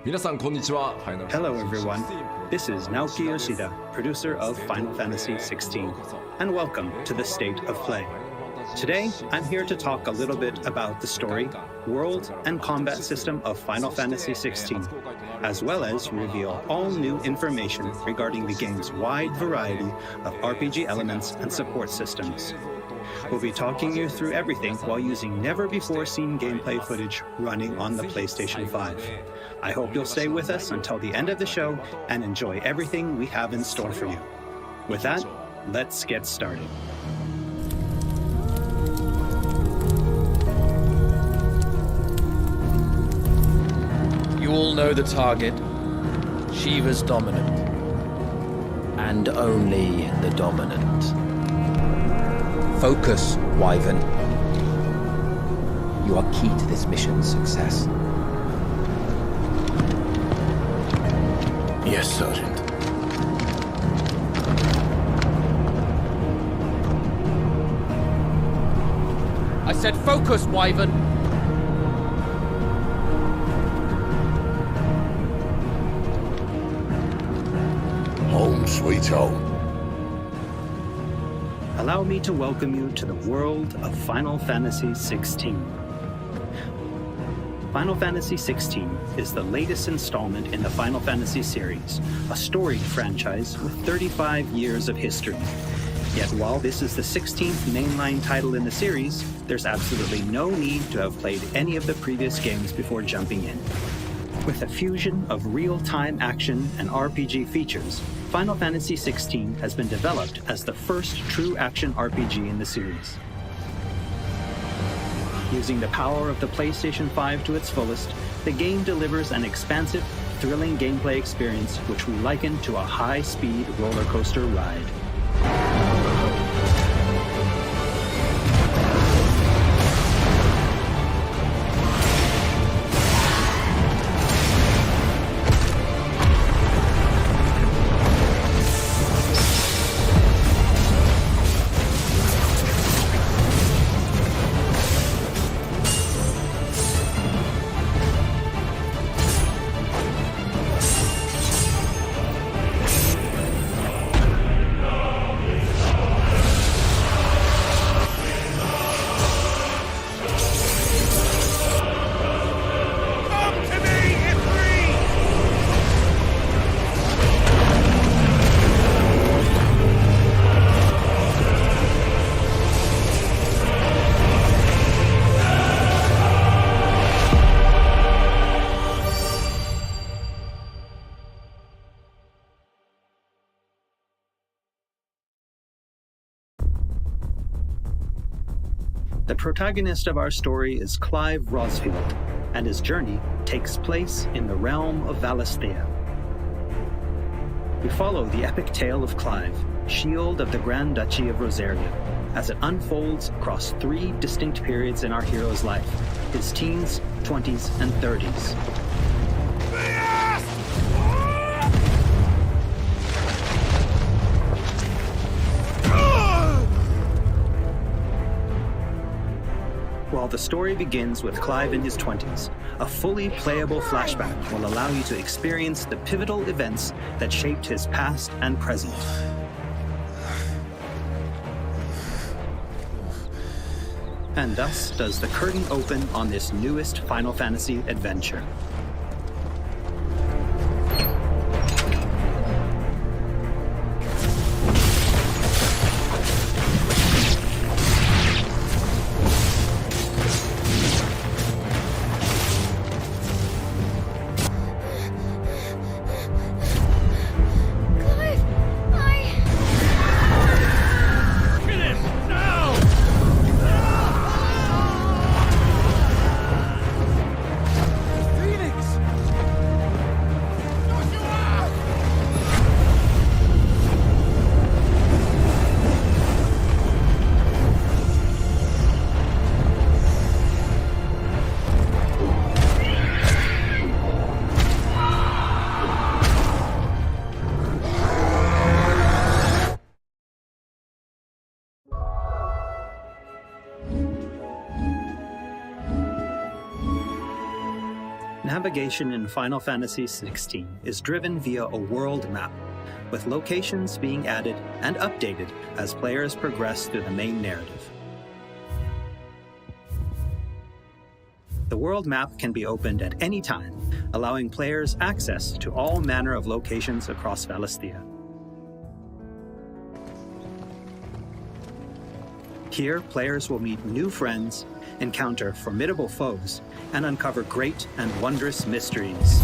Hello everyone, this is Naoki Yoshida, producer of Final Fantasy XVI, and welcome to the State of Play. Today, I'm here to talk a little bit about the story, world, and combat system of Final Fantasy XVI, as well as reveal all new information regarding the game's wide variety of RPG elements and support systems. We'll be talking you through everything while using never-before-seen gameplay footage running on the PlayStation 5. I hope you'll stay with us until the end of the show and enjoy everything we have in store for you. With that, let's get started. You all know the target. Shiva's dominant. And only the dominant. Focus, Wyvern. You are key to this mission's success. Yes, Sergeant. I said focus, Wyvern! Home sweet home. Allow me to welcome you to the world of Final Fantasy XVI. Final Fantasy XVI is the latest installment in the Final Fantasy series, a storied franchise with 35 years of history. Yet while this is the 16th mainline title in the series, there's absolutely no need to have played any of the previous games before jumping in. With a fusion of real-time action and RPG features, Final Fantasy XVI has been developed as the first true action RPG in the series. Using the power of the PlayStation 5 to its fullest, the game delivers an expansive, thrilling gameplay experience which we liken to a high-speed roller coaster ride. The protagonist of our story is Clive Rosfield, and his journey takes place in the realm of Valisthea. We follow the epic tale of Clive, Shield of the Grand Duchy of Rosaria, as it unfolds across 3 distinct periods in our hero's life: his teens, 20s, and 30s. While the story begins with Clive in his 20s, a fully playable flashback will allow you to experience the pivotal events that shaped his past and present. And thus does the curtain open on this newest Final Fantasy adventure. Phoenix! Navigation in Final Fantasy XVI is driven via a world map, with locations being added and updated as players progress through the main narrative. The world map can be opened at any time, allowing players access to all manner of locations across Valisthea. Here, players will meet new friends, encounter formidable foes, and uncover great and wondrous mysteries.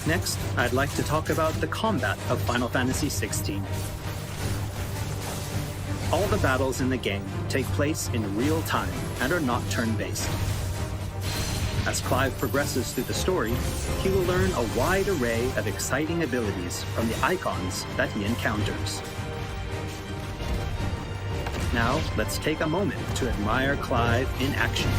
Next, I'd like to talk about the combat of Final Fantasy XVI. All the battles in the game take place in real time and are not turn-based. As Clive progresses through the story, he will learn a wide array of exciting abilities from the icons that he encounters. Now, let's take a moment to admire Clive in action.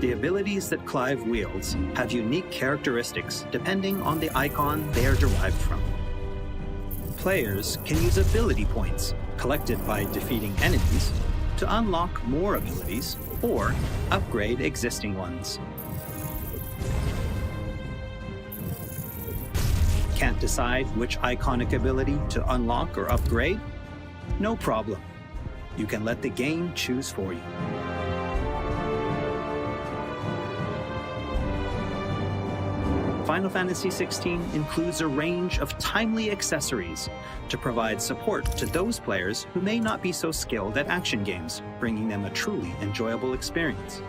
The abilities that Clive wields have unique characteristics depending on the icon they are derived from. Players can use ability points, collected by defeating enemies, to unlock more abilities or upgrade existing ones. Can't decide which iconic ability to unlock or upgrade? No problem. You can let the game choose for you. Final Fantasy XVI includes a range of timely accessories to provide support to those players who may not be so skilled at action games, bringing them a truly enjoyable experience.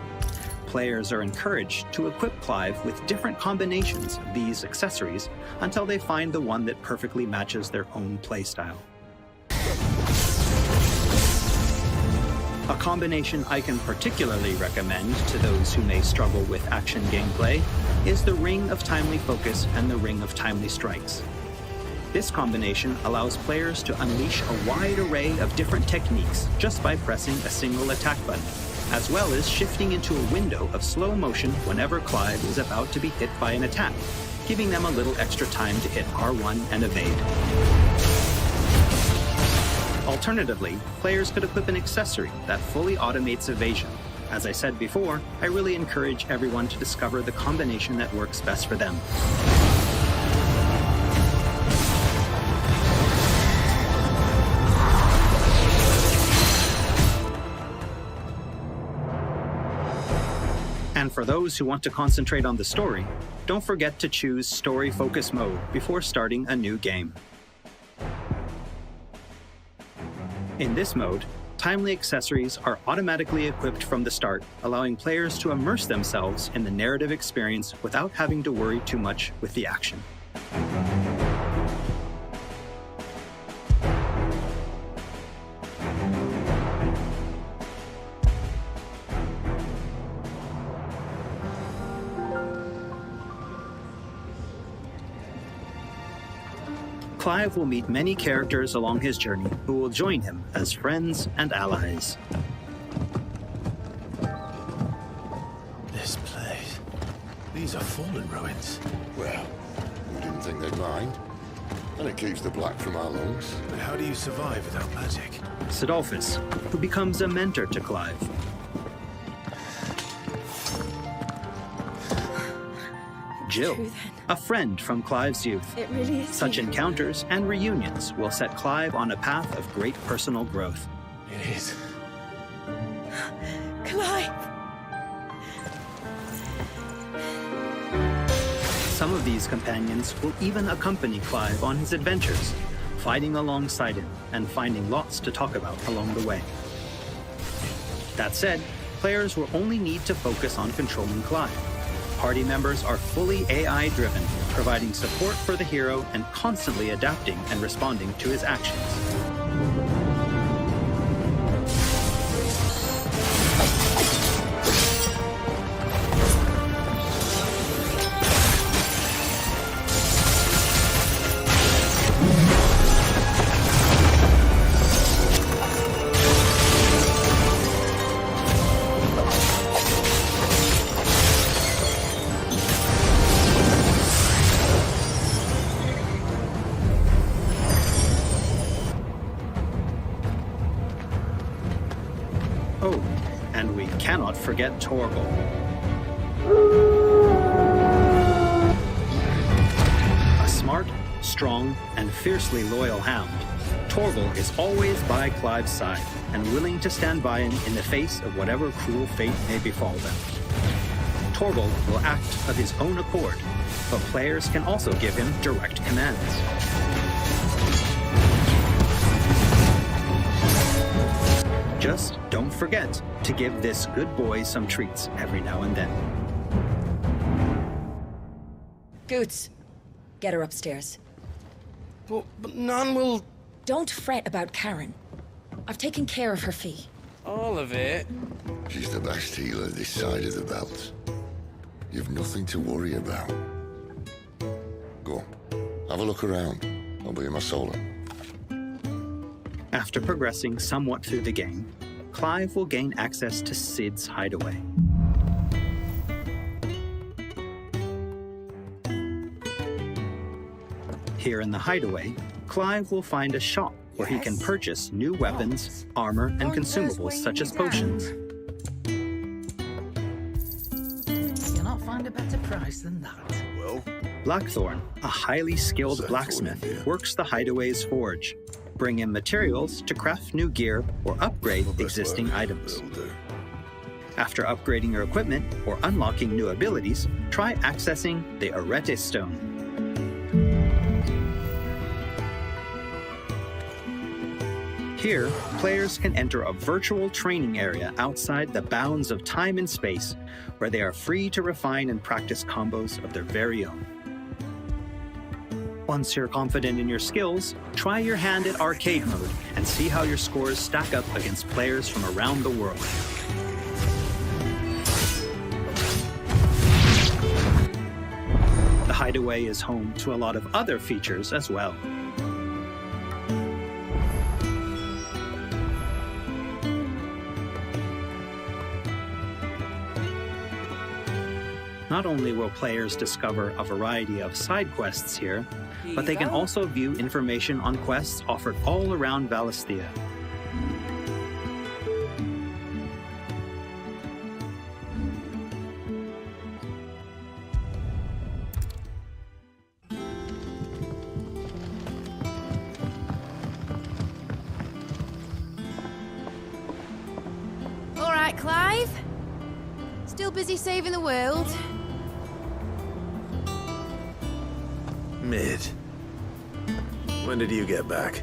Players are encouraged to equip Clive with different combinations of these accessories until they find the one that perfectly matches their own playstyle. A combination I can particularly recommend to those who may struggle with action gameplay is the Ring of Timely Focus and the Ring of Timely Strikes. This combination allows players to unleash a wide array of different techniques just by pressing a single attack button, as well as shifting into a window of slow motion whenever Clive is about to be hit by an attack, giving them a little extra time to hit R1 and evade. Alternatively, players could equip an accessory that fully automates evasion. As I said before, I really encourage everyone to discover the combination that works best for them. And for those who want to concentrate on the story, don't forget to choose Story Focus Mode before starting a new game. In this mode, timely accessories are automatically equipped from the start, allowing players to immerse themselves in the narrative experience without having to worry too much with the action. Clive will meet many characters along his journey who will join him as friends and allies. This place. These are fallen ruins. Well, we didn't think they'd mind. And it keeps the black from our lungs. But how do you survive without magic? Sidolphus, who becomes a mentor to Clive. Jill, True, then. a friend from Clive's youth. It really is. Such you. encounters and reunions will set Clive on a path of great personal growth. It is. Clive! Some of these companions will even accompany Clive on his adventures, fighting alongside him and finding lots to talk about along the way. That said, players will only need to focus on controlling Clive. Party members are fully AI-driven, providing support for the hero and constantly adapting and responding to his actions. Oh, and we cannot forget Torgal. A smart, strong, and fiercely loyal hound, Torgal is always by Clive's side and willing to stand by him in the face of whatever cruel fate may befall them. Torgal will act of his own accord, but players can also give him direct commands. Just don't forget to give this good boy some treats every now and then. Goots, get her upstairs. But none will... Don't fret about Karen. I've taken care of her fee. All of it? She's the best healer this side of the belt. You've nothing to worry about. Go on, have a look around. I'll be in my solar. After progressing somewhat through the game, Clive will gain access to Sid's hideaway. Here in the hideaway, Clive will find a shop where he can purchase new weapons, armor, and consumables such as potions. You'll not find a better price than that. Well, Blackthorn, a highly skilled What's that blacksmith, for in here? works the hideaway's forge. Bring in materials to craft new gear or upgrade existing items. it'll do. After upgrading your equipment or unlocking new abilities, try accessing the Arete Stone. Here, players can enter a virtual training area outside the bounds of time and space, where they are free to refine and practice combos of their very own. Once you're confident in your skills, try your hand at arcade mode and see how your scores stack up against players from around the world. The hideaway is home to a lot of other features as well. Not only will players discover a variety of side quests here, but they can also view information on quests offered all around Valisthea. All right, Clive. Still busy saving the world? Mid. When did you get back?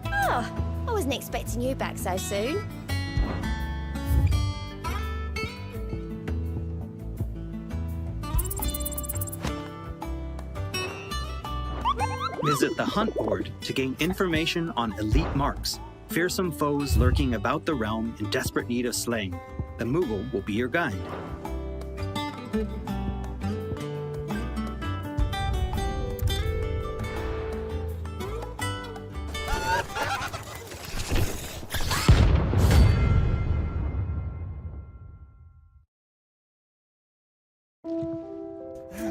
Oh, I wasn't expecting you back so soon. Visit the hunt board to gain information on elite marks, fearsome foes lurking about the realm in desperate need of slaying. The Moogle will be your guide.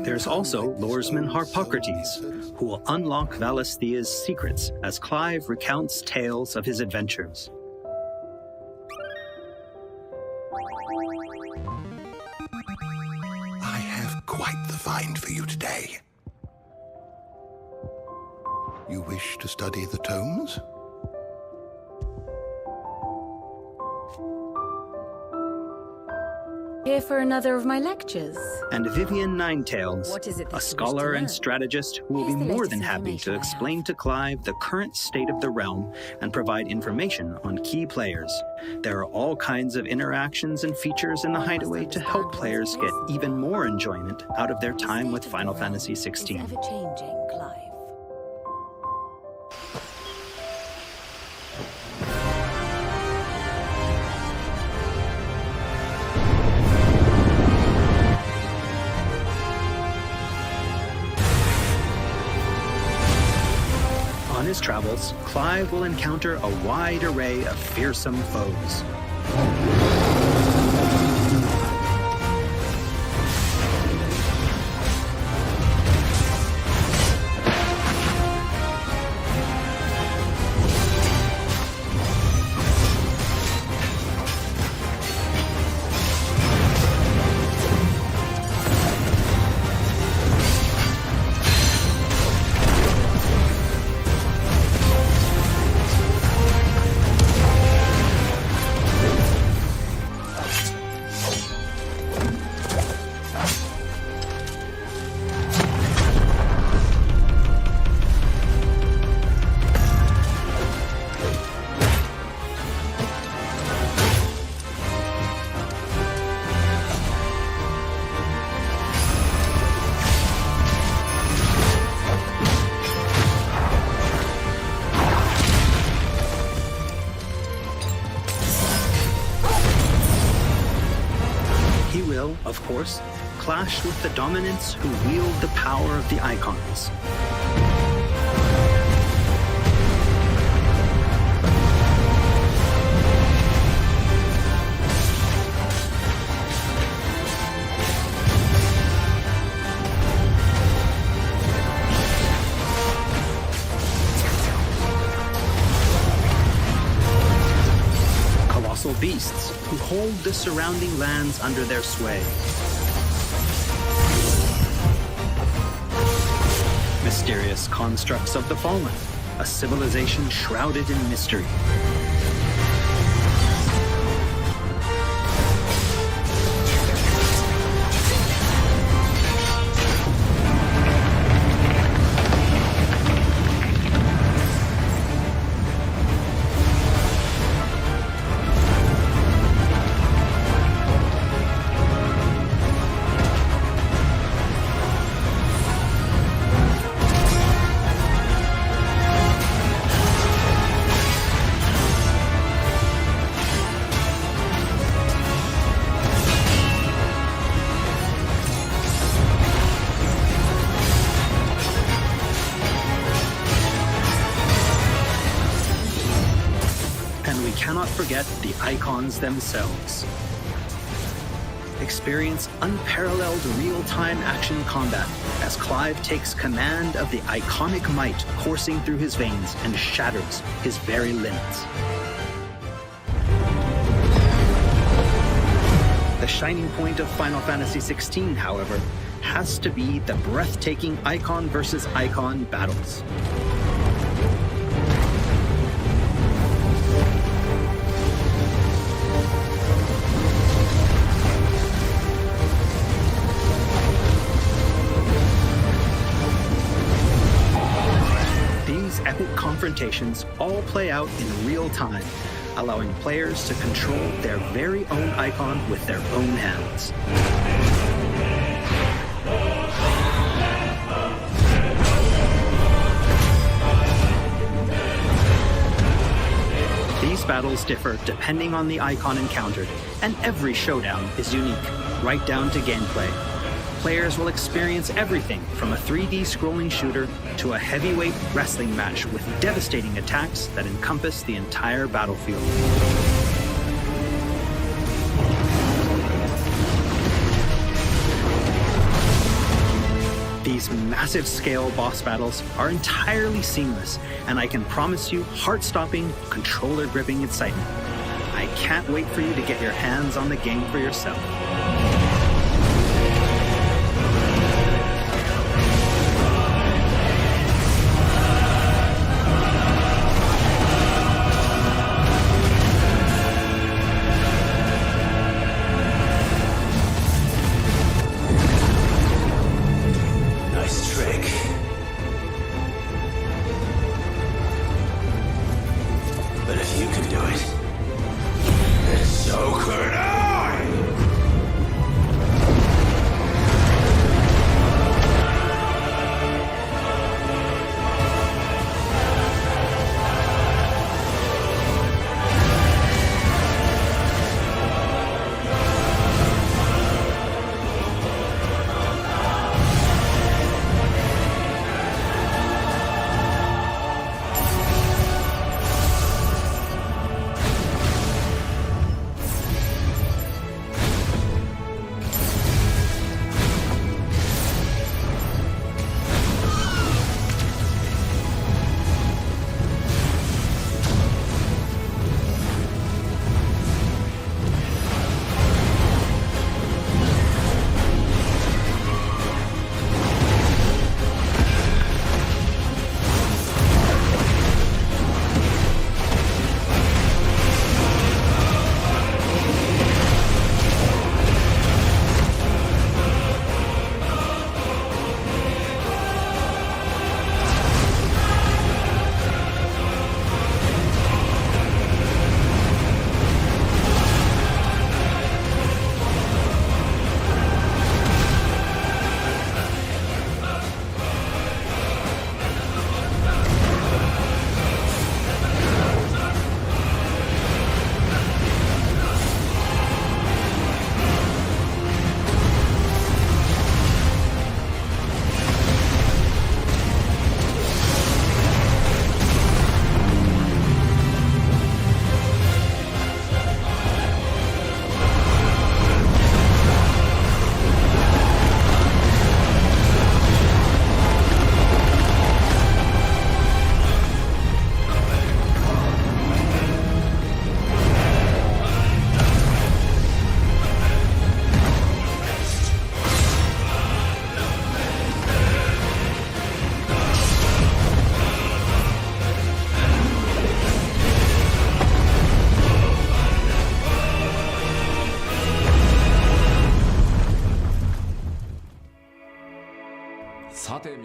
There's also Loresman Harpocrates, who will unlock Valisthea's secrets as Clive recounts tales of his adventures. I have quite the find for you today. You wish to study the tomes? Here for another of my lectures. And Vivian Ninetails, What is it that you a wish to scholar and learn? strategist who will Here's be the more latest than happy to information I explain to Clive the current state of the realm and provide information on key players. There are all kinds of interactions and features in the Hideaway to help players get even more enjoyment out of their time with Final Fantasy Is XVI. ever changing, Clive. On his travels, Clive will encounter a wide array of fearsome foes. He will, of course, clash with the dominants who wield the power of the icons. Colossal beasts who hold the surrounding lands under their sway. Mysterious constructs of the fallen, a civilization shrouded in mystery. forget the icons themselves. Experience unparalleled real-time action combat as Clive takes command of the iconic might coursing through his veins and shatters his very limits. The shining point of Final Fantasy XVI, however, has to be the breathtaking icon versus icon battles. These epic confrontations all play out in real time, allowing players to control their very own icon with their own hands. These battles differ depending on the icon encountered, and every showdown is unique, right down to gameplay. Players will experience everything from a 3D scrolling shooter to a heavyweight wrestling match with devastating attacks that encompass the entire battlefield. These massive-scale boss battles are entirely seamless, and I can promise you heart-stopping, controller-gripping excitement. I can't wait for you to get your hands on the game for yourself.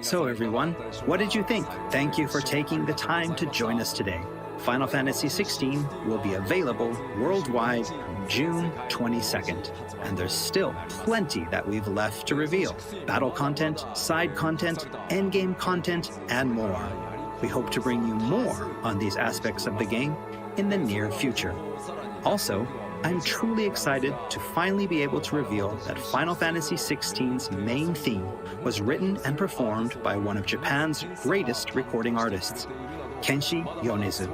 So everyone, what did you think? Thank you for taking the time to join us today. Final Fantasy XVI will be available worldwide June 22nd, and there's still plenty that we've left to reveal. Battle content, side content, endgame content, and more. We hope to bring you more on these aspects of the game in the near future. Also, I'm truly excited to finally be able to reveal that Final Fantasy XVI's main theme was written and performed by one of Japan's greatest recording artists. Kenshi Yonezu.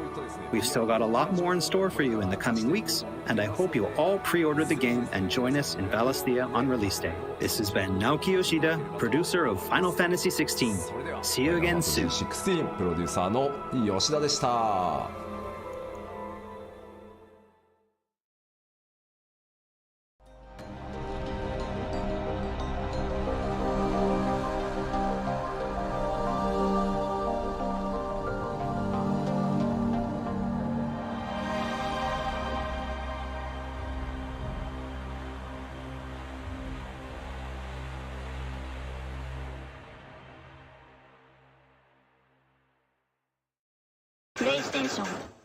We've still got a lot more in store for you in the coming weeks, and I hope you'll all pre-order the game and join us in Valisthea on release day. This has been Naoki Yoshida, producer of Final Fantasy XVI. See you again soon. 16プロデューサーの吉田でした。プレイステーション